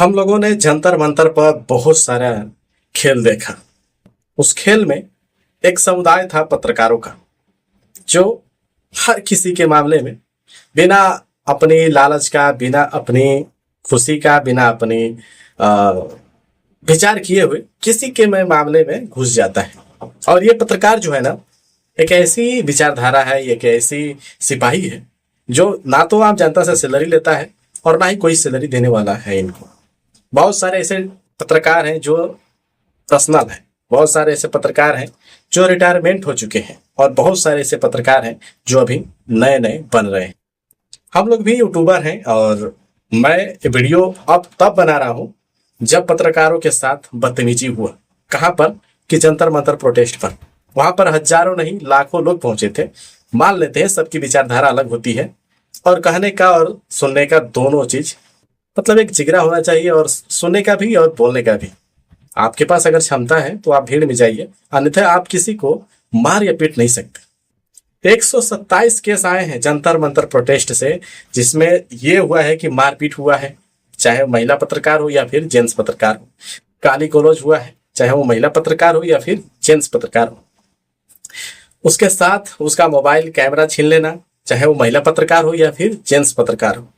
हम लोगों ने जंतर मंतर पर बहुत सारा खेल देखा। उस खेल में एक समुदाय था पत्रकारों का, जो हर किसी के मामले में बिना अपनी लालच का, बिना अपनी खुशी का, बिना अपनी अ, विचार किए हुए किसी के में मामले में घुस जाता है। और ये पत्रकार जो है ना, एक ऐसी विचारधारा है, एक ऐसी सिपाही है जो ना तो आम जनता से सैलरी लेता है और ना ही कोई सैलरी देने वाला है इनको। बहुत सारे ऐसे पत्रकार हैं जो पर्सनल है, बहुत सारे ऐसे पत्रकार हैं जो रिटायरमेंट हो चुके हैं, और बहुत सारे ऐसे पत्रकार हैं जो अभी नए नए बन रहे हैं। हम लोग भी यूट्यूबर हैं, और मैं ये वीडियो अब तब बना रहा हूं जब पत्रकारों के साथ बदतमीजी हुआ। कहां पर? कि जंतर मंतर प्रोटेस्ट पर। वहां पर हजारों नहीं लाखों लोग पहुंचे थे। मान लेते हैं सबकी विचारधारा अलग होती है, और कहने का और सुनने का दोनों चीज, मतलब एक जिगरा होना चाहिए, और सुनने का भी और बोलने का भी। आपके पास अगर क्षमता है तो आप भीड़ में जाइए, अन्यथा आप किसी को मार या पीट नहीं सकते। 127 केस आए हैं जंतर मंतर प्रोटेस्ट से, जिसमें यह हुआ है कि मारपीट हुआ है, चाहे महिला पत्रकार हो या फिर जेंट्स पत्रकार हो। गाली गलौज हुआ है, चाहे वो महिला पत्रकार हो या फिर जेंट्स पत्रकार हो। उसके साथ उसका मोबाइल कैमरा छीन लेना, चाहे वो महिला पत्रकार हो या फिर जेंट्स पत्रकार हो।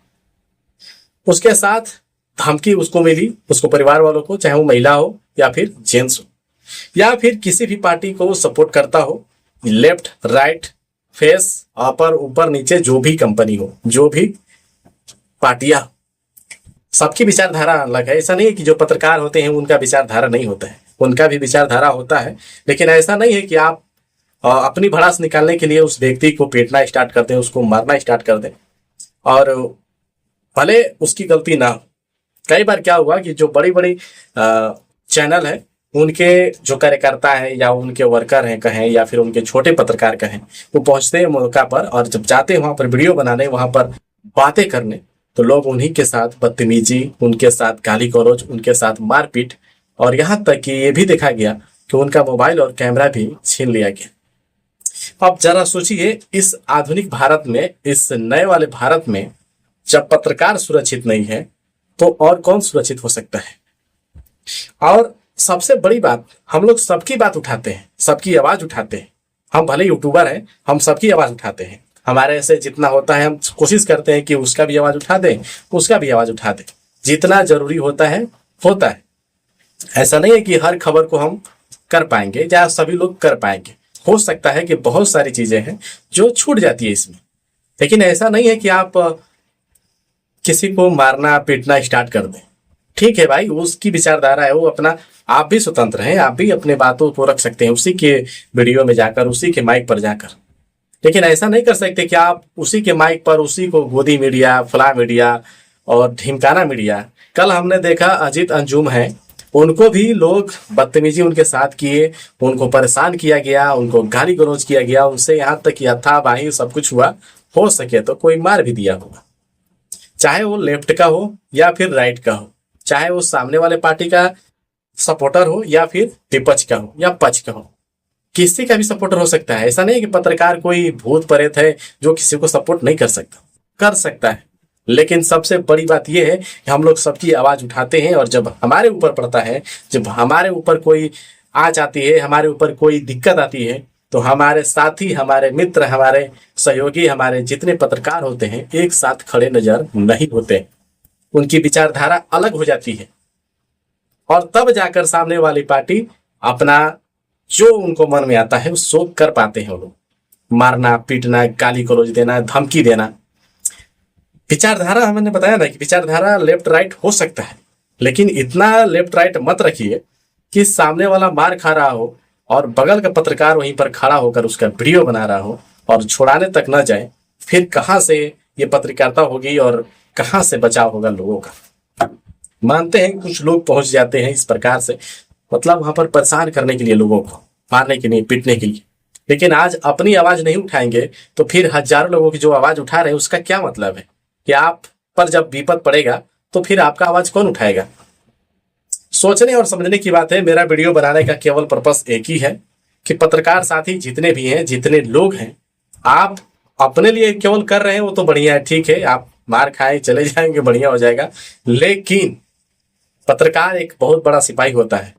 उसके साथ धमकी उसको मिली, उसको परिवार वालों को, चाहे वो महिला हो या फिर जेंट्स हो, या फिर किसी भी पार्टी को सपोर्ट करता हो, लेफ्ट राइट फेस अपर ऊपर नीचे, जो भी कंपनी हो, जो भी पार्टियां, सबकी विचारधारा अलग है। ऐसा नहीं है कि जो पत्रकार होते हैं उनका विचारधारा नहीं होता है, उनका भी विचारधारा होता है। लेकिन ऐसा नहीं है कि आप अपनी भड़ास निकालने के लिए उस व्यक्ति को पीटना स्टार्ट कर दें, उसको मारना स्टार्ट कर दें, और भले उसकी गलती ना हो। कई बार क्या हुआ कि जो बड़ी बड़ी चैनल है, उनके जो कार्यकर्ता है या उनके वर्कर हैं कहें, या फिर उनके छोटे पत्रकार कहें, वो पहुंचते हैं मौका पर, और जब जाते हैं वहां पर वीडियो बनाने, वहां पर बातें करने, तो लोग उन्हीं के साथ बदतमीजी, उनके साथ गाली गलौज, उनके साथ मारपीट, और यहाँ तक कि ये भी देखा गया कि उनका मोबाइल और कैमरा भी छीन लिया गया। अब जरा सोचिए, इस आधुनिक भारत में, इस नए वाले भारत में, जब पत्रकार सुरक्षित नहीं है तो और कौन सुरक्षित हो सकता है। और सबसे बड़ी बात, हम लोग सबकी बात उठाते हैं, सबकी आवाज उठाते हैं। हम भले यूट्यूबर हैं, हम सबकी आवाज उठाते हैं। हमारे से जितना होता है हम कोशिश करते हैं कि उसका भी आवाज उठा दें, उसका भी आवाज उठा दें, जितना जरूरी होता है होता है। ऐसा नहीं है कि हर खबर को हम कर पाएंगे या सभी लोग कर पाएंगे। हो सकता है कि बहुत सारी चीजें हैं जो छूट जाती है इसमें, लेकिन ऐसा नहीं है कि आप किसी को मारना पीटना स्टार्ट कर दें। ठीक है भाई, उसकी विचारधारा है, वो अपना, आप भी स्वतंत्र हैं, आप भी अपने बातों को रख सकते हैं उसी के वीडियो में जाकर, उसी के माइक पर जाकर। लेकिन ऐसा नहीं कर सकते कि आप उसी के माइक पर उसी को गोदी मीडिया, फला मीडिया और ढिमकाना मीडिया। कल हमने देखा अजीत अंजुम है, उनको भी लोग बदतमीजी उनके साथ किए, उनको परेशान किया गया, उनको गाली गलौज किया गया, उनसे यहाँ तक कि हाथापाई सब कुछ हुआ। हो सके तो कोई मार भी दिया होगा, चाहे वो लेफ्ट का हो या फिर राइट का हो, चाहे वो सामने वाले पार्टी का सपोर्टर हो या फिर विपक्ष का हो या पक्ष का हो, किसी का भी सपोर्टर हो सकता है। ऐसा नहीं कि पत्रकार कोई भूत प्रेत है जो किसी को सपोर्ट नहीं कर सकता, कर सकता है। लेकिन सबसे बड़ी बात यह है कि हम लोग सबकी आवाज उठाते हैं, और जब हमारे ऊपर पड़ता है, जब हमारे ऊपर कोई आ जाती है, हमारे ऊपर कोई दिक्कत आती है, तो हमारे साथी, हमारे मित्र, हमारे सहयोगी, हमारे जितने पत्रकार होते हैं, एक साथ खड़े नजर नहीं होते। उनकी विचारधारा अलग हो जाती है, और तब जाकर सामने वाली पार्टी अपना जो उनको मन में आता है वो सो कर पाते हैं। वो लोग मारना पीटना, गाली गलौज देना, धमकी देना। विचारधारा, मैंने बताया ना कि विचारधारा लेफ्ट राइट हो सकता है, लेकिन इतना लेफ्ट राइट मत रखिए कि सामने वाला मार खा रहा हो और बगल का पत्रकार वहीं पर खड़ा होकर उसका वीडियो बना रहा हो और छुड़ाने तक न जाए। फिर कहां से ये पत्रकारिता होगी और कहां से बचाव होगा लोगों का। मानते हैं कुछ लोग पहुंच जाते हैं इस प्रकार से, मतलब वहां पर परेशान करने के लिए, लोगों को मारने के लिए, पीटने के लिए। लेकिन आज अपनी आवाज नहीं उठाएंगे तो फिर हजारों लोगों की जो आवाज उठा रहे हैं उसका क्या मतलब है? कि आप पर जब विपद पड़ेगा तो फिर आपका आवाज कौन उठाएगा? सोचने और समझने की बात है। मेरा वीडियो बनाने का केवल पर्पस एक ही है कि पत्रकार साथी जितने भी हैं, जितने लोग हैं, आप अपने लिए केवल कर रहे हैं वो तो बढ़िया है, ठीक है, आप मार खाएं चले जाएंगे, बढ़िया हो जाएगा। लेकिन पत्रकार एक बहुत बड़ा सिपाही होता है,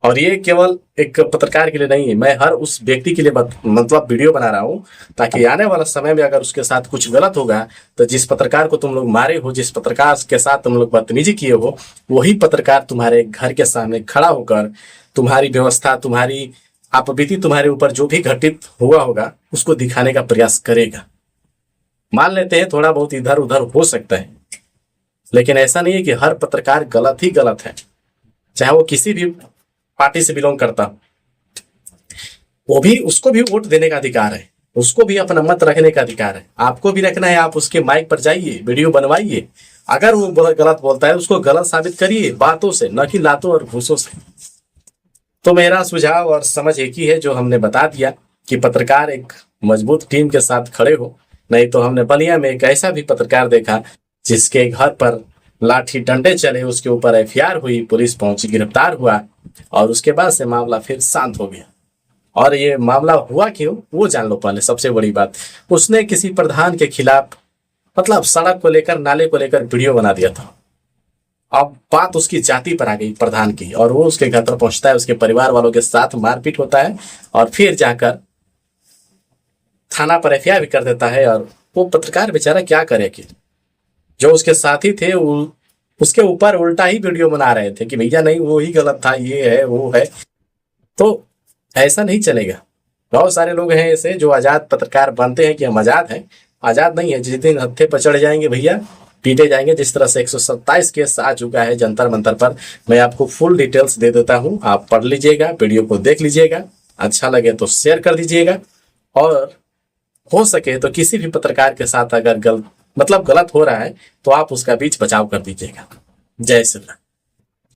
और ये केवल एक पत्रकार के लिए नहीं है, मैं हर उस व्यक्ति के लिए मतलब वीडियो बना रहा हूँ, ताकि आने वाला समय में अगर उसके साथ कुछ गलत होगा तो जिस पत्रकार को तुम लोग मारे हो, जिस पत्रकार के साथ तुम लोग बदतमीजी किए हो, वही पत्रकार तुम्हारे घर के सामने खड़ा होकर तुम्हारी व्यवस्था, तुम्हारी आपबीती, तुम्हारे ऊपर जो भी घटित हुआ होगा उसको दिखाने का प्रयास करेगा। मान लेते हैं थोड़ा बहुत इधर उधर हो सकता है, लेकिन ऐसा नहीं है कि हर पत्रकार गलत ही गलत है, चाहे वो किसी भी पार्टी से बिलोंग करता हो। वो भी, उसको भी वोट देने का अधिकार है, उसको भी अपना मत रखने का अधिकार है, आपको भी रखना है। आप उसके माइक पर जाइए, वीडियो बनवाइए, अगर वो गलत बोलता है उसको गलत साबित करिए बातों से, न कि लातों और घूसों से। तो मेरा सुझाव और समझ एक ही है जो हमने बता दिया कि पत्रकार एक मजबूत टीम के साथ खड़े हो। नहीं तो हमने बलिया में एक ऐसा भी पत्रकार देखा जिसके घर पर लाठी डंडे चले, उसके ऊपर एफआईआर हुई, पुलिस पहुंची, गिरफ्तार हुआ, और उसके बाद से मामला फिर शांत हो गया। और ये मामला हुआ क्यों वो जान लो पहले। सबसे बड़ी बात, उसने किसी प्रधान के खिलाफ, मतलब सड़क को लेकर, नाले को लेकर वीडियो बना दिया था। अब बात उसकी जाति पर आ गई, प्रधान की, और वो उसके घर पर पहुंचता है, उसके परिवार वालों के साथ मारपीट होता है, और फिर जाकर थाना पर एफआईआर भी कर देता है। और वो पत्रकार बेचारा क्या करे कि जो उसके साथी थे उसके ऊपर उल्टा ही वीडियो बना रहे थे कि भैया नहीं वो ही गलत था, ये है वो है। तो ऐसा नहीं चलेगा। बहुत सारे लोग हैं ऐसे जो आजाद पत्रकार बनते हैं कि हम आजाद हैं। आजाद नहीं है, जिस दिन हत्थे पर चढ़ जाएंगे भैया पीटे जाएंगे। जिस तरह से 127 केस आ चुका है जंतर मंतर पर, मैं आपको फुल डिटेल्स दे देता हूं, आप पढ़ लीजिएगा, वीडियो को देख लीजिएगा, अच्छा लगे तो शेयर कर दीजिएगा, और हो सके तो किसी भी पत्रकार के साथ अगर गलत हो रहा है तो आप उसका बीच बचाव कर दीजिएगा। जय श्री राम।